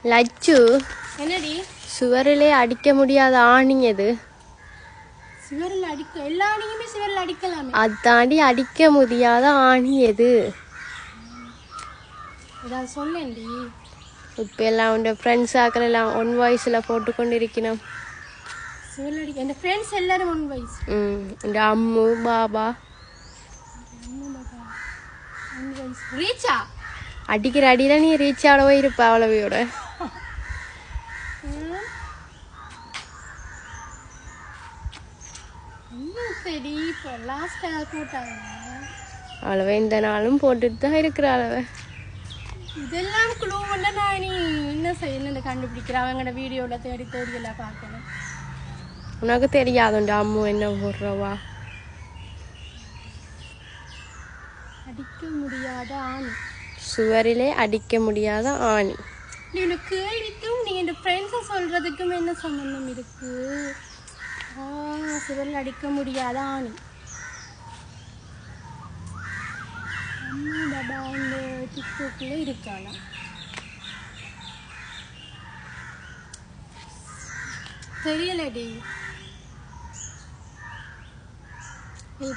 லச்சு என்னடி சுவரிலே அடிக்க முடியாத ஆணி எது? சுவரில் அடிக்க எல்லா ஆணியுமே சுவரில் அடிக்கலாமே. அதாண்டி அடிக்க முடியாத ஆணி எது? ஏதாவது சொல்லேன்டி. இப்போ எல்லாம் உண்ட ஃப்ரெண்ட்ஸ் ஆக்கள் எல்லாம் ஒன் வாய்ஸில் போட்டுக்கொண்டு இருக்கணும். சுவரில் அடிக்க என் ஃப்ரெண்ட்ஸ் எல்லாரும் ஒன் வாய்ஸ். இந்த அம்மு பாபா ஒன் வாய்ஸ். ரீச்சா அடிக்கிற அடியில் நீ ரீச் ஆடவே இருப்ப அவ்வளவையோட. சரி இப்போ லாஸ்ட்டாக போட்டாங்க அவ்வளவே இந்த நாளும் போட்டுட்டு தான் இருக்கிற அளவை. இதெல்லாம் குழு பண்ண நான் நீ என்ன செய்யணும் கண்டுபிடிக்கிறேன். அவங்களோட வீடியோவில் தேடி தேடி எல்லாம் பார்க்கணும். உனக்கு தெரியாதுண்டா அம்மு என்ன போடுறவா? அடிக்க முடியாத ஆணி. சுவரிலே அடிக்க முடியாத ஆணி. நீ உனக்கு கேள்விக்கும் நீ என் ஃப்ரெண்ட்ஸை சொல்கிறதுக்கும் என்ன சம்பந்தம் இருக்கு? சுவரில் அடிக்க முடியாத ஆணி. பாபா இந்த டிக்டாக்ல இருக்காளா? தெரியலடி,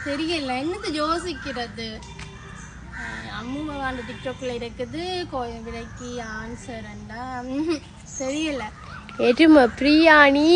தெரியல. என்னது யோசிக்கிறது? அம்மு பாபா அந்த டிக்டாக்ல இருக்குது. கோயில் விலைக்கு ஆன்சர் தெரியல. எருமை பிரியாணி.